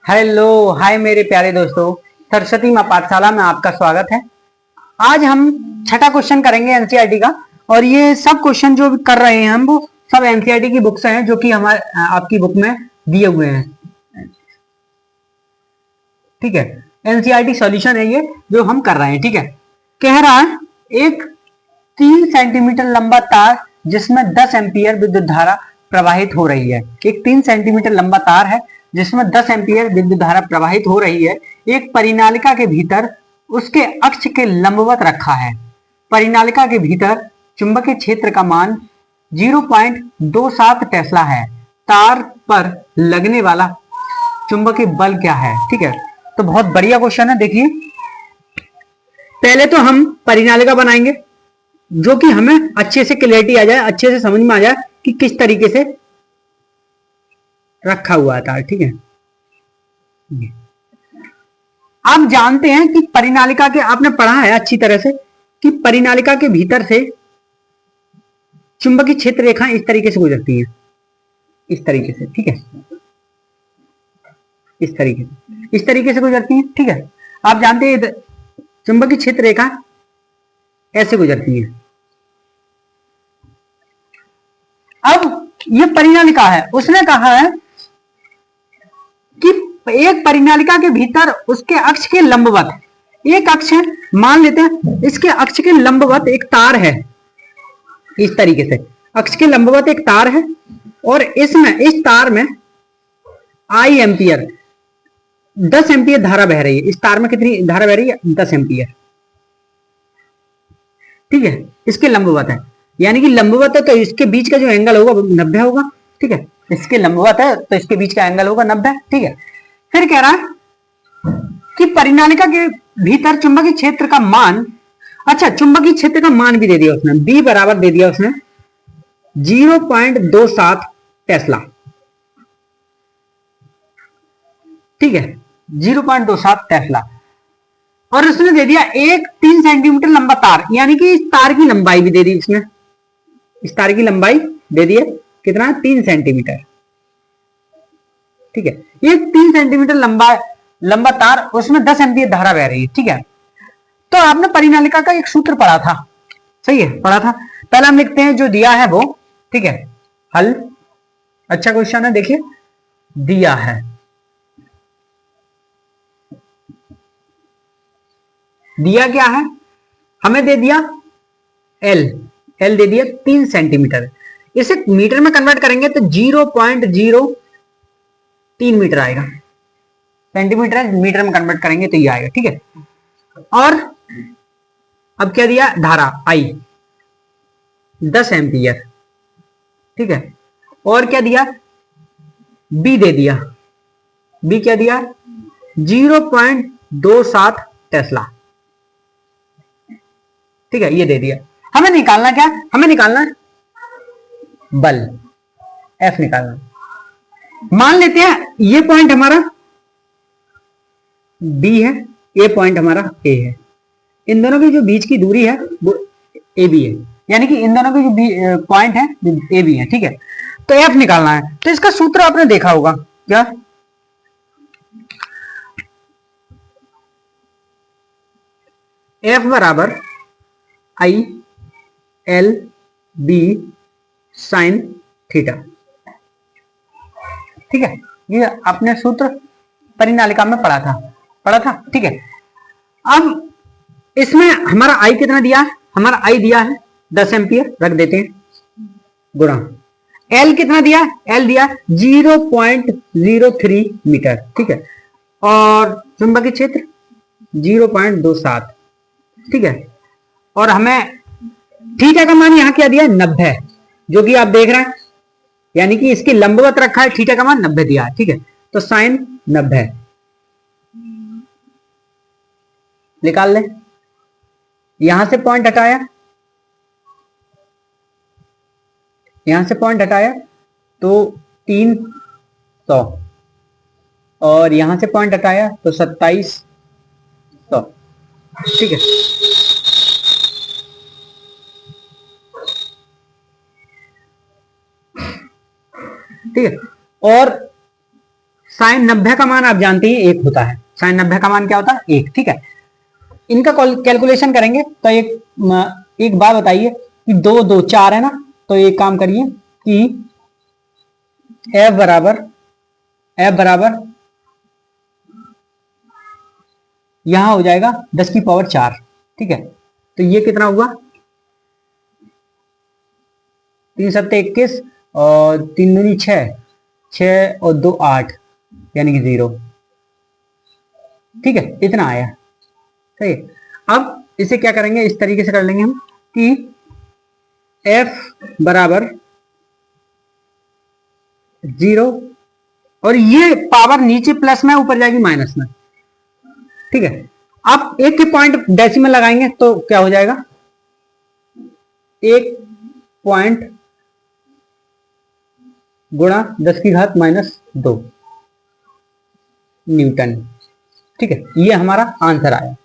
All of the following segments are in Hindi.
हेलो हाय मेरे प्यारे दोस्तों, सरस्वती माँ पाठशाला में आपका स्वागत है। आज हम छठा क्वेश्चन करेंगे एनसीईआरटी का। और ये सब क्वेश्चन जो कर रहे हैं हम वो सब एनसीईआरटी की बुक्स हैं जो कि हमारे आपकी बुक में दिए हुए हैं। ठीक है, एनसीईआरटी सॉल्यूशन है ये जो हम कर रहे हैं। ठीक है, कह रहा है एक 3 सेंटीमीटर लंबा तार जिसमें 10 एम्पियर विद्युत धारा प्रवाहित हो रही है। एक 3 सेंटीमीटर लंबा तार है जिसमें 10 एम्पियर विद्युत धारा प्रवाहित हो रही है। एक परिनालिका के भीतर उसके अक्ष के लंबवत रखा है। परिनालिका के भीतर चुंबकीय क्षेत्र का मान 0.27 टेस्ला है। तार पर लगने वाला चुंबकीय बल क्या है? ठीक है, तो बहुत बढ़िया क्वेश्चन है। देखिए, पहले तो हम परिनालिका बनाएंगे जो कि हमें अच्छे से क्लैरिटी आ जाए, अच्छे से समझ में आ जाए कि किस तरीके से रखा हुआ है तार। ठीक है, आप जानते हैं कि परिनालिका के, आपने पढ़ा है अच्छी तरह से कि परिनालिका के भीतर से चुंबकीय क्षेत्र रेखाएं इस तरीके से गुजरती हैं, इस तरीके से। ठीक है, इस तरीके से गुजरती हैं। ठीक है, आप जानते हैं चुंबकीय क्षेत्र रेखा ऐसे गुजरती है। अब ये परिनालिका है, उसने कहा है कि एक परिनालिका के भीतर उसके अक्ष के लंबवत एक अक्ष है, मान लेते हैं इसके अक्ष के लंबवत एक तार है। इस तरीके से अक्ष के लंबवत एक तार है और इसमें, इस तार में आई एम्पियर 10 एम्पियर धारा बह रही है। इस तार में कितनी धारा बह रही है? 10 एम्पियर। ठीक है, इसके लंबवत है, यानी कि लंबवत है तो इसके बीच का जो एंगल होगा वो 90 होगा। ठीक है, इसके लंबवत है तो इसके बीच का एंगल होगा 90। ठीक है, फिर कह रहा है कि परिनालिका के भीतर चुंबकीय क्षेत्र का मान, अच्छा चुंबकीय क्षेत्र का मान भी दे दिया उसने, बी बराबर दे दिया उसने 0.27 टेस्ला। ठीक है, 0.27 टेस्ला। और उसने दे दिया एक 3 सेंटीमीटर लंबा तार, यानी कि इस तार की लंबाई भी दे दी उसने। इस तार की लंबाई दे दी है कितना? 3 सेंटीमीटर। ठीक है, ये 3 सेंटीमीटर लंबा तार, उसमें 10 एम्पियर धारा बह रही है। ठीक है, तो आपने परिनालिका का एक सूत्र पढ़ा था, सही है, पढ़ा था। पहले हम लिखते हैं जो दिया है वो। ठीक है, हल, अच्छा क्वेश्चन है। देखिए, दिया है, दिया क्या है हमें? दे दिया एल दे दिया 3 सेंटीमीटर। इसे मीटर में कन्वर्ट करेंगे तो 0.03 मीटर आएगा। सेंटीमीटर मीटर में कन्वर्ट करेंगे तो ये आएगा। ठीक है, और अब क्या दिया? धारा आई 10 एम्पियर। ठीक है, और क्या दिया? बी दे दिया, बी क्या दिया? 0.27 टेस्ला। ठीक है, ये दे दिया। हमें निकालना क्या? हमें निकालना बल, एफ निकालना। मान लेते हैं ये पॉइंट हमारा बी है, ये पॉइंट हमारा ए है। इन दोनों की जो बीच की दूरी है वो ए बी है, यानी कि इन दोनों के जो पॉइंट है ए बी है। ठीक है, तो एफ निकालना है। तो इसका सूत्र आपने देखा होगा क्या? एफ बराबर I L B sine theta. ठीक है, ये आपने सूत्र परिनालिका में पढ़ा था। ठीक है, अब इसमें हमारा आई कितना दिया है? हमारा आई दिया है 10 एम्पियर, रख देते हैं, गुणा एल कितना दिया? एल दिया 0.03 मीटर। ठीक है, और चुंबकीय क्षेत्र 0.27। ठीक है, और हमें थीटा का मान यहां क्या दिया? 90, जो कि आप देख रहे हैं, यानी कि इसकी लंबवत रखा है, थीटा का मान 90 दिया है। ठीक है, तो साइन 90 निकाल ले। यहां से पॉइंट हटाया, यहां से पॉइंट हटाया तो 300, और यहां से पॉइंट हटाया तो 2700। ठीक है, ठीक है, और साइन 90 का मान आप जानते हैं 1 होता है। साइन 90 का मान क्या होता है? 1। ठीक है, इनका कैलकुलेशन करेंगे तो एक बात बताइए कि 2 2 4 है ना, तो एक काम करिए कि एफ बराबर यहां हो जाएगा 10 की पावर 4। ठीक है, तो ये कितना हुआ? 3 सत्ते 21 और 3 दूनी 6, 6 और 2 8, यानी कि 0। ठीक है, इतना आया। सही है, अब इसे क्या करेंगे, इस तरीके से कर लेंगे हम कि f बराबर 0 और ये पावर नीचे प्लस में, ऊपर जाएगी माइनस में। ठीक है, अब एक के पॉइंट डेसिमल लगाएंगे तो क्या हो जाएगा? 1 पॉइंट गुणा 10 की घात -2 न्यूटन। ठीक है, ये हमारा आंसर आया।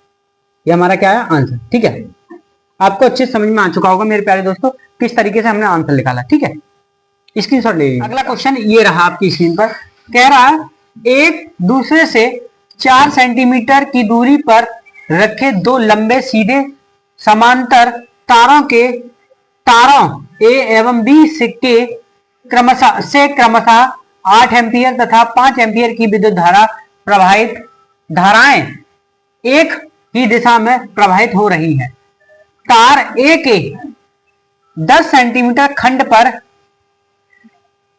ये हमारा क्या आया? आंसर। ठीक है, आपको अच्छे समझ में आ चुका होगा मेरे प्यारे दोस्तों किस तरीके से हमने आंसर निकाला। ठीक है, स्क्रीनशॉट ले लीजिए। अगला क्वेश्चन ये रहा आपकी स्क्रीन पर, कह रहा है एक दूसरे से 4 सेंटीमीटर की दूरी पर रखे 2 लंबे सीधे समांतर तारों ए एवं बी के क्रमशः 8 एम्पियर तथा 5 एम्पियर की विद्युत धारा प्रवाहित धाराएं एक ही दिशा में प्रवाहित हो रही है। तार ए के 10 सेंटीमीटर खंड पर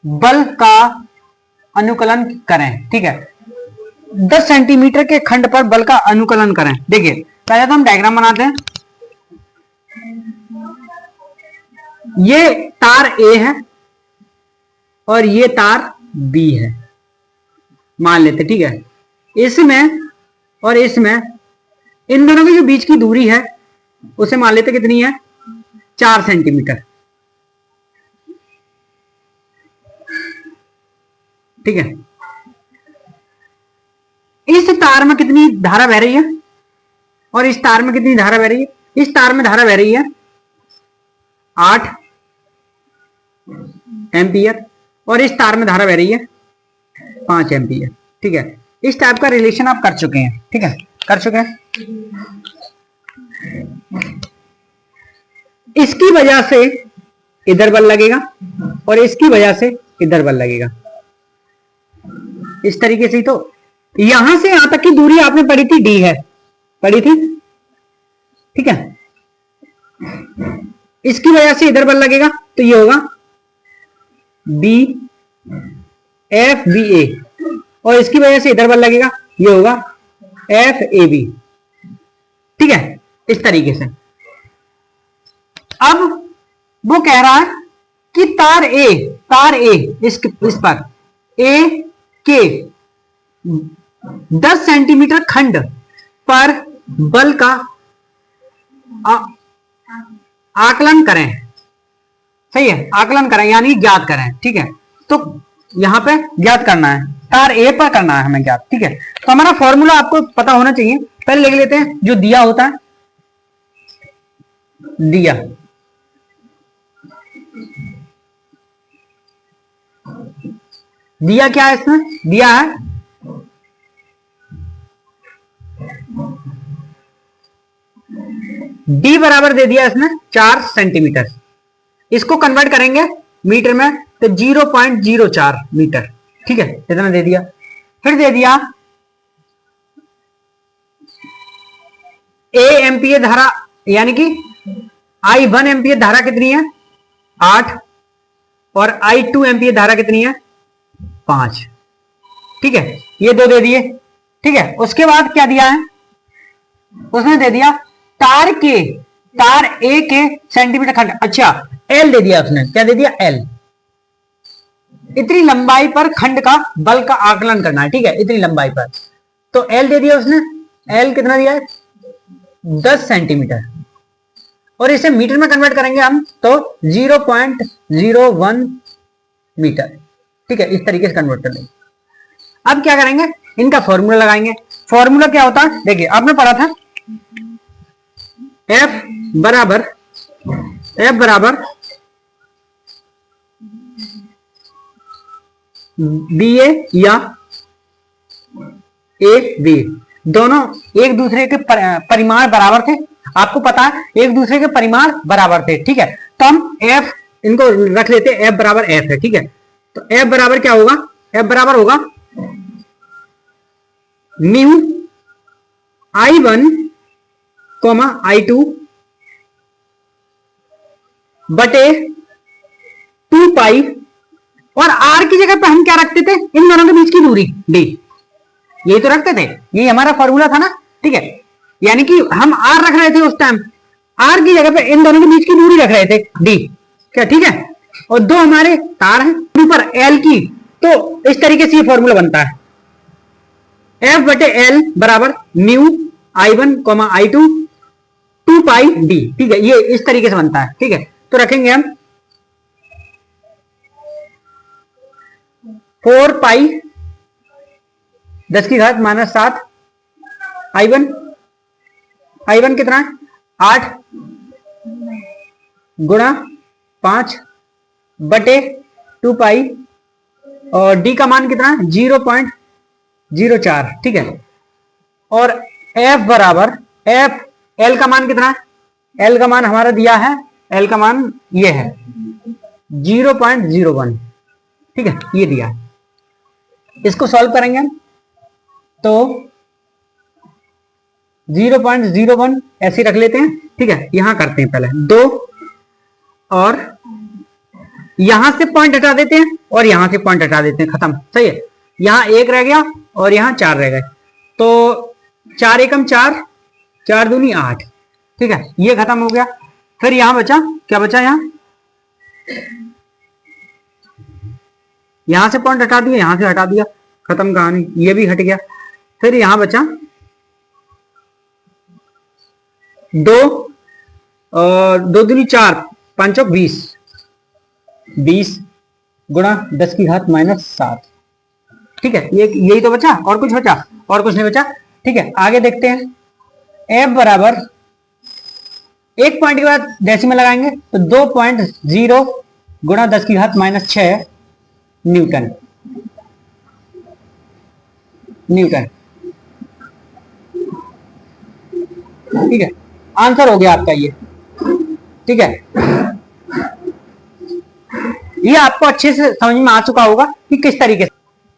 बल का अनुकलन करें। ठीक है, 10 सेंटीमीटर के खंड पर बल का अनुकलन करें। देखिए, पहले तो हम डायग्राम बनाते हैं। ये तार ए है और ये तार बी है, मान लेते। ठीक है, इसमें और इसमें इन दोनों की जो बीच की दूरी है उसे मान लेते कितनी है? 4 सेंटीमीटर। ठीक है, इस तार में कितनी धारा बह रही है और इस तार में कितनी धारा बह रही है? इस तार में धारा बह रही है 8 एम्पियर और इस तार में धारा बह रही है 5 एम्पियर। ठीक है, इस टाइप का रिलेशन आप कर चुके हैं। ठीक है, कर चुके हैं। इसकी वजह से इधर बल लगेगा और इसकी वजह से इधर बल लगेगा, इस तरीके से। तो यहां से यहां तक की दूरी आपने पढ़ी थी, डी है, पढ़ी थी। ठीक है, इसकी वजह से इधर बल लगेगा तो ये होगा बी एफ बी ए और इसकी वजह से इधर बल लगेगा, ये होगा एफ ए बी। ठीक है, इस तरीके से। अब वो कह रहा है कि तार ए इस पर ए के 10 सेंटीमीटर खंड पर बल का आकलन करें। सही है, आकलन करें यानी ज्ञात करें। ठीक है, तो यहां पे ज्ञात करना है, तार ए पर करना है हमें ज्ञात। ठीक है, तो हमारा फॉर्मूला आपको पता होना चाहिए। पहले लिख लेते हैं जो दिया होता है, दिया क्या है? इसमें दिया है डी बराबर दे दिया इसने 4 सेंटीमीटर। इसको कन्वर्ट करेंगे मीटर में तो 0.04 मीटर। ठीक है, इतना दे दिया। फिर दे दिया ए एम्पियर धारा, यानी कि I1 एम्पियर धारा कितनी है? 8 और I2 एम्पियर धारा कितनी है? 5। ठीक है, ये दो दे दिए। ठीक है, उसके बाद क्या दिया है? उसने दे दिया तार ए के सेंटीमीटर खंड। अच्छा, एल दे दिया उसने। क्या दे दिया? एल। इतनी लंबाई पर खंड का बल का आकलन करना है। ठीक है, इतनी लंबाई पर, तो एल दे दिया उसने। एल कितना दिया है? 10 सेंटीमीटर। और इसे मीटर में कन्वर्ट करेंगे हम तो 0.01 मीटर। ठीक है, इस तरीके से कन्वर्ट कर लेंगे। अब क्या करेंगे? इनका फॉर्मूला लगाएंगे। फॉर्मूला क्या होता है? देखिए, आपने पढ़ा था F बराबर बी ए या ए बी दोनों एक दूसरे के परिमाण बराबर थे। आपको पता है एक दूसरे के परिमाण बराबर थे, ठीक है। तो हम एफ इनको रख लेते हैं, एफ बराबर एफ है, ठीक है। तो एफ बराबर क्या होगा, एफ बराबर होगा म्यू I1 I2 बटे 2 पाई, और आर की जगह पे हम क्या रखते थे, इन दोनों के बीच की दूरी डी, यही तो रखते थे, यही हमारा फॉर्मूला था ना, ठीक है। यानी कि हम आर रख रहे थे उस टाइम, आर की जगह पे इन दोनों के बीच की दूरी रख रहे थे डी, क्या, ठीक है। और दो हमारे तार हैं ऊपर एल की, तो इस तरीके से ये फॉर्मूला बनता है एफ बटे एल बराबर म्यू I1 I2 2 पाई डी, ठीक है। ये इस तरीके से बनता है, ठीक है। तो रखेंगे हम 4 पाई 10 की घात -7 I1 कितना है 8 गुणा 5 बटे 2 पाई, और डी का मान कितना है 0.04, ठीक है। और एफ बराबर एफ एल का मान कितना है, एल का मान हमारा दिया है, एल का मान ये है 0.01, ठीक है, ये दिया। इसको सॉल्व करेंगे तो 0.01 ऐसे रख लेते हैं, ठीक है। यहां करते हैं पहले 2, और यहां से पॉइंट हटा देते हैं, और यहां से पॉइंट हटा देते हैं, खत्म, सही है। यहां 1 रह गया और यहां 4 रह गए, तो 4 एकम 4, 4 दूनी 8, ठीक है, ये खत्म हो गया। फिर यहां बचा, क्या बचा, यहां से पॉइंट हटा दिया, यहां से हटा दिया, खत्म कहानी, ये भी हट गया। फिर यहां बचा 2 और 2 दूनी 4, 5 और 20 गुणा 10 की घात -7, ठीक है। ये यही तो बचा, और कुछ बचा, और कुछ नहीं बचा, ठीक है। आगे देखते हैं, एफ बराबर एक पॉइंट के बाद डेसिमल लगाएंगे तो 2.0 गुणा 10 की घात -6 न्यूटन, ठीक है। आंसर हो गया आपका ये, ठीक है। ये आपको अच्छे से समझ में आ चुका होगा कि किस तरीके से।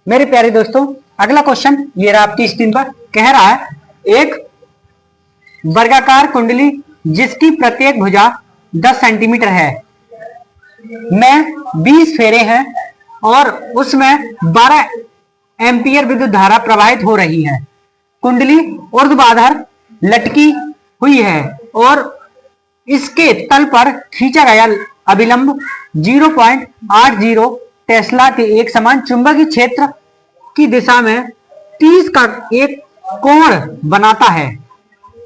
मेरे प्यारे दोस्तों, अगला क्वेश्चन ये रहा आपकी स्क्रीन पर, कह रहा है एक वर्गाकार कुंडली जिसकी प्रत्येक भुजा 10 सेंटीमीटर है में 20 फेरे हैं और उसमें 12 एम्पियर विद्युत धारा प्रवाहित हो रही है। कुंडली ऊर्ध्वाधर लटकी हुई है और इसके तल पर खींचा गया अभिलंब 0.80 टेस्ला के एक समान चुंबकीय क्षेत्र की दिशा में 30 का एक कोण बनाता है।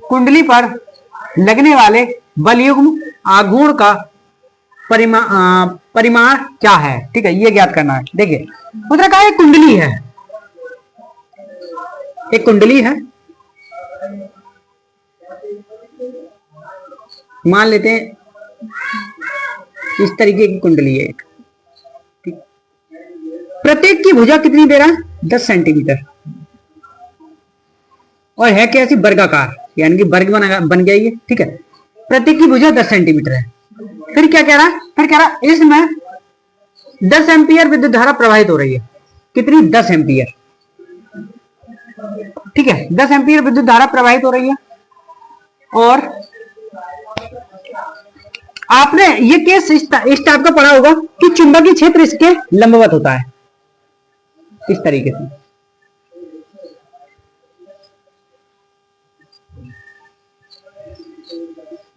कुंडली पर लगने वाले बलयुग्म आघूर्ण का परिमाण क्या है, ठीक है, ये ज्ञात करना है। देखिए मुद्रा का एक कुंडली है, एक कुंडली है, मान लेते हैं इस तरीके की कुंडली है एक, ठीक। प्रत्येक की भुजा कितनी दे रहा है 10 सेंटीमीटर, और है कैसी वर्गाकार, यानी कि वर्ग बन गया ये, ठीक है। प्रत्येक की भुजा 10 सेंटीमीटर है। फिर क्या कह रहा है, फिर कह रहा है इसमें 10 एम्पियर विद्युत धारा प्रवाहित हो रही है। कितनी 10 एम्पियर, ठीक है, 10 एम्पियर विद्युत धारा प्रवाहित हो रही है। और आपने ये केस इस टाइप का पढ़ा होगा कि चुंबकीय क्षेत्र इसके लंबवत होता है, इस तरीके से,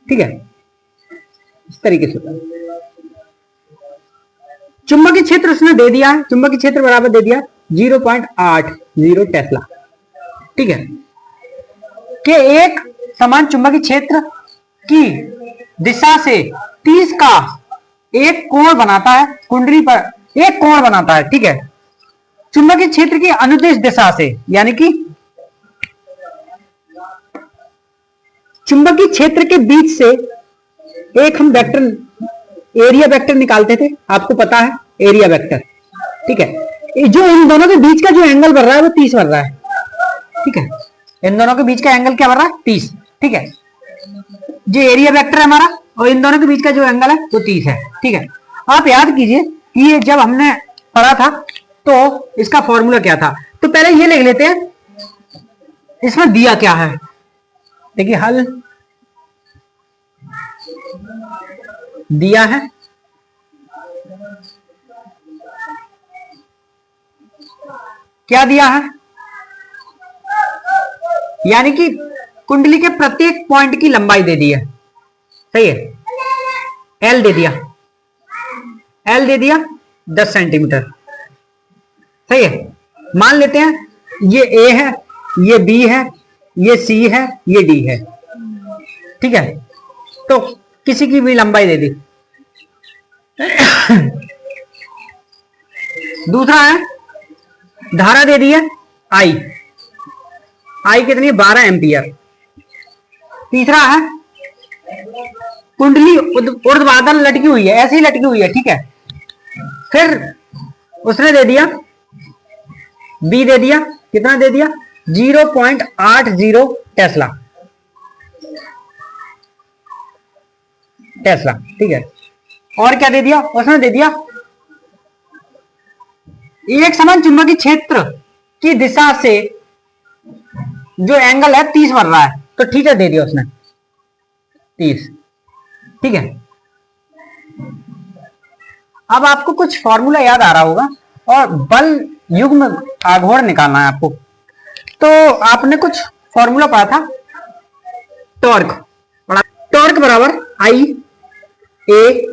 ठीक है, इस तरीके से होता है। चुंबकीय क्षेत्र उसने दे दिया है, चुंबकीय क्षेत्र बराबर दे दिया 0.80 टेस्ला, ठीक है। कि एक समान चुंबकीय क्षेत्र की दिशा से 30 का एक कोण बनाता है, कुंडली पर एक कोण बनाता है, ठीक है। चुंबकीय क्षेत्र की अनुदिश दिशा से, यानी कि चुंबकीय क्षेत्र के बीच से एक हम वेक्टर, एरिया वेक्टर निकालते थे, आपको पता है एरिया वेक्टर, ठीक है। जो इन दोनों के बीच का जो एंगल बन रहा है वो 30 बन रहा है, ठीक है। इन दोनों के बीच का एंगल क्या बन रहा है 30, ठीक है। जो एरिया वेक्टर है हमारा और इन दोनों के बीच का जो एंगल है वो 30 है, ठीक है। आप याद कीजिए कि ये जब हमने पढ़ा था तो इसका फॉर्मूला क्या था, तो पहले ये लिख लेते हैं इसमें दिया क्या है। देखिए हल दिया है, क्या दिया है, यानी कि कुंडली के प्रत्येक पॉइंट की लंबाई दे दी है, सही है। एल दे दिया, एल दे दिया 10 सेंटीमीटर, सही है। मान लेते हैं ये ए है, ये बी है, ये सी है, ये डी है, ठीक है। तो किसी की भी लंबाई दे दी। दूसरा है धारा दे दी है आई, आई कितनी है 12 एम्पियर। तीसरा है कुंडली ऊर्ध्वाधर लटकी हुई है, ऐसे ही लटकी हुई है, ठीक है। फिर उसने दे दिया बी दे दिया, कितना दे दिया 0.80 टेस्ला, टेस्ला, ठीक है। और क्या दे दिया उसने दे दिया एक समान चुंबकीय क्षेत्र की दिशा से जो एंगल है 30 बन रहा है, तो ठीक है दे दिया उसने 30, ठीक है। अब आपको कुछ फॉर्मूला याद आ रहा होगा और बल युग्म आघूर्ण निकालना है आपको। तो आपने कुछ फॉर्मूला पढ़ा था टॉर्क, टॉर्क बराबर आई ए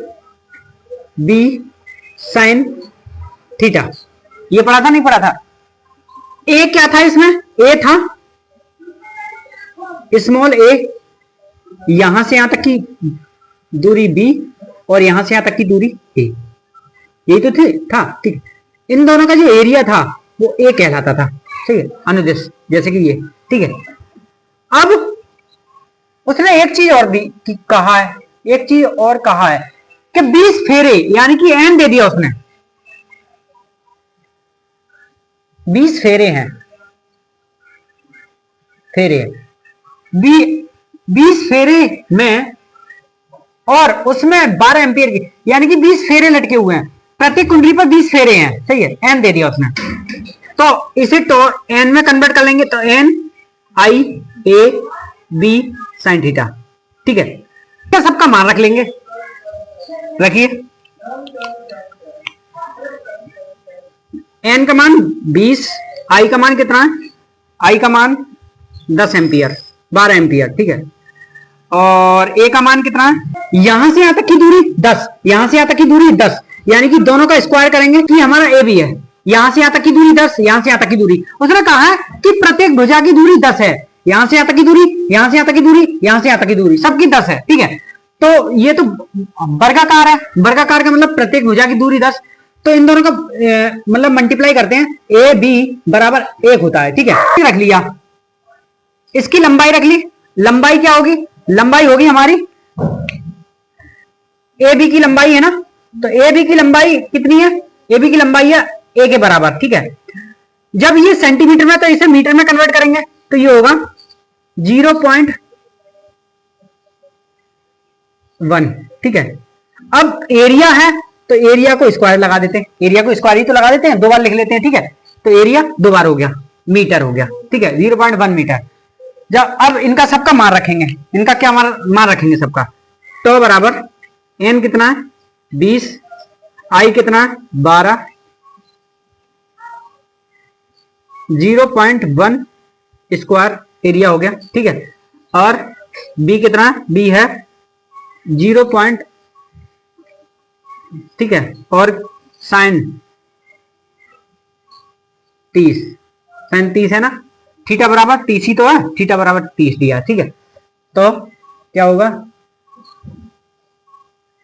बी साइन थीटा, ये पढ़ा था नहीं पढ़ा था। ए क्या था इसमें, ए था स्मॉल ए, यहां से यहां तक की दूरी बी और यहां से यहां तक की दूरी ए, यही तो था, ठीक। इन दोनों का जो एरिया था वो ए कहलाता था, ठीक है, अनुदिश जैसे कि ये, ठीक है। अब उसने एक चीज और भी कहा है, एक चीज और कहा है कि 20 फेरे, यानी कि एन दे दिया उसने, 20 फेरे हैं, फेरे 20 फेरे में और उसमें 12 एम्पियर की, यानी कि 20 फेरे लटके हुए हैं, प्रत्येक कुंडली पर 20 फेरे हैं, सही है। एन दे दिया उसने, तो इसे तो एन में कन्वर्ट कर लेंगे, तो N I A B sine theta, ठीक है। क्या सबका मान रख लेंगे, रखिए एन का मान 20, आई का मान कितना है, आई का मान 10 एम्पियर 12 एम्पियर, ठीक है। और ए का मान कितना है, यहां से यहां तक की दूरी 10, यहां से यहां तक की दूरी 10, यानी कि दोनों का स्क्वायर करेंगे कि हमारा ए भी है, यहां से यहां तक की दूरी 10, यहां से यहां तक की दूरी, उसने कहा है कि प्रत्येक भुजा की दूरी 10 है, यहां से यहां तक की दूरी, यहां से यहां तक की दूरी, यहां से यहां तक की दूरी, सबकी 10 है, ठीक है। तो ये तो वर्गाकार है, वर्गाकार का मतलब प्रत्येक भुजा की दूरी 10, तो इन दोनों का मतलब मल्टीप्लाई करते हैं, ए बी बराबर 1 होता है, ठीक है। रख लिया, इसकी लंबाई रख ली, लंबाई क्या होगी, लंबाई होगी हमारी ए बी की लंबाई है ना, तो ए बी की लंबाई कितनी है, ए बी की लंबाई है ए के बराबर, ठीक है। जब ये सेंटीमीटर में तो इसे मीटर में कन्वर्ट करेंगे, तो ये होगा 0.1, ठीक है। अब एरिया है तो एरिया को स्क्वायर लगा देते हैं, एरिया को स्क्वायर ही तो लगा देते हैं, 2 बार लिख लेते हैं, ठीक है। तो एरिया 2 बार हो गया, मीटर हो गया, ठीक है, 0.1 मीटर। जब अब इनका सबका मान रखेंगे, इनका क्या मान रखेंगे सबका, तो बराबर एन कितना है 20, आई कितना है 12, 0.1 स्क्वायर एरिया हो गया, ठीक है। और बी कितना है, बी है 0. ठीक है, और साइन 30, साइन 30 है ना, थीटा बराबर 30 ही तो है, थीटा बराबर 30 दिया, ठीक है। तो क्या होगा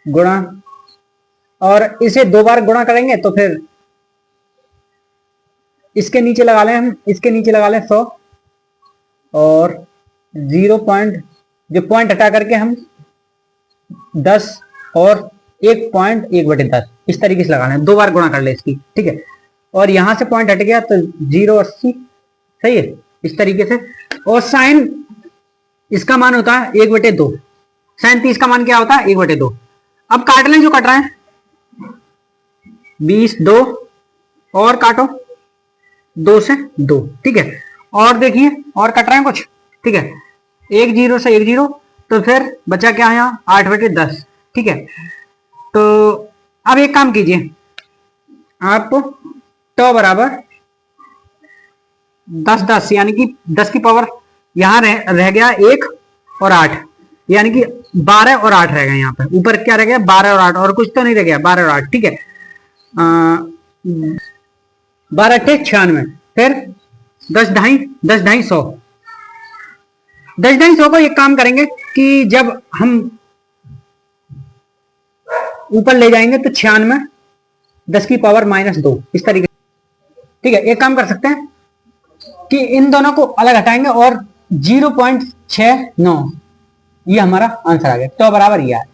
गुणा, और इसे 2 बार गुणा करेंगे तो फिर इसके नीचे लगा लें हम, इसके नीचे लगा लें 100, और 0 पॉइंट जो पॉइंट हटा करके हम 10 और 1.1/10 इस तरीके से लगाना है, 2 बार गुणा कर ले इसकी, ठीक है। और यहां से पॉइंट हट गया तो 0.80, सही है, इस तरीके से। और साइन इसका मान होता है 1/2। साइन 30 का मान क्या होता है 1/2। अब काट लें जो कट रहा है 20 2 और काटो 2 से 2, ठीक है। और देखिए और कट रहे हैं कुछ, ठीक है। 1 0 से 1 0, तो फिर बचा क्या है यहाँ 8/10, ठीक है। तो अब एक काम कीजिए आप, तो बराबर 10 10 यानी कि 10 की पावर यहां रह गया 1 और 8, यानी कि 12 और 8 रह गए। यहाँ पे ऊपर क्या रह गया 12 और 8, और कुछ तो नहीं रह गया, 12 और 8, ठीक है। 12 8 96, फिर 10 ढाई 100। 10 ढाई 100 को एक काम करेंगे कि जब हम ऊपर ले जाएंगे तो 96 10 की पावर -2 इस तरीके, ठीक है। एक काम कर सकते हैं कि इन दोनों को अलग हटाएंगे और 0.69 ये हमारा आंसर आ गया, तो बराबर ये है,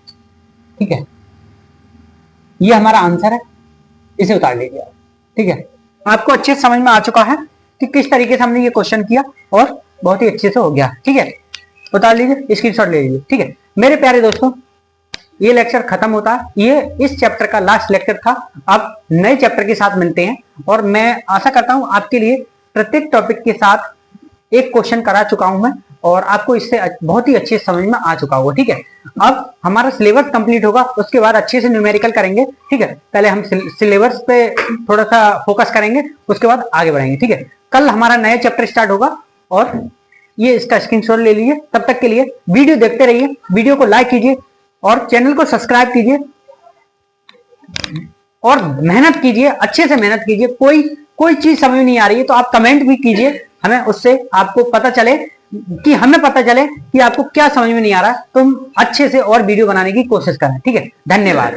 ठीक है। ये हमारा आंसर है, इसे उतार लीजिए, ठीक है। आपको अच्छे से समझ में आ चुका है कि किस तरीके से हमने ये क्वेश्चन किया और बहुत ही अच्छे से हो गया, ठीक है। उतार लीजिए, स्क्रीनशॉट ले लीजिए, ठीक है। मेरे प्यारे दोस्तों, ये लेक्चर खत्म होता है, ये इस चैप्टर का लास्ट लेक्चर था। अब नए चैप्टर के साथ मिलते हैं, और मैं आशा करता हूं आपके लिए प्रत्येक टॉपिक के साथ एक क्वेश्चन करा चुका हूं मैं, और आपको इससे बहुत ही अच्छे समझ में आ चुका होगा, ठीक है। अब हमारा सिलेबस कंप्लीट होगा, उसके बाद अच्छे से न्यूमेरिकल करेंगे, ठीक है। पहले हम सिलेबस पे थोड़ा सा फोकस करेंगे, उसके बाद आगे बढ़ेंगे, ठीक है। कल हमारा नया चैप्टर स्टार्ट होगा, और ये इसका स्क्रीनशॉट ले लीजिए। तब तक के लिए वीडियो देखते रहिए, वीडियो को लाइक कीजिए और चैनल को सब्सक्राइब कीजिए, और मेहनत कीजिए, अच्छे से मेहनत कीजिए। कोई चीज समझ नहीं आ रही है तो आप कमेंट भी कीजिए हमें, उससे आपको पता चले कि हमें पता चले कि आपको क्या समझ में नहीं आ रहा है, तो हम अच्छे से और वीडियो बनाने की कोशिश करें, ठीक है। धन्यवाद।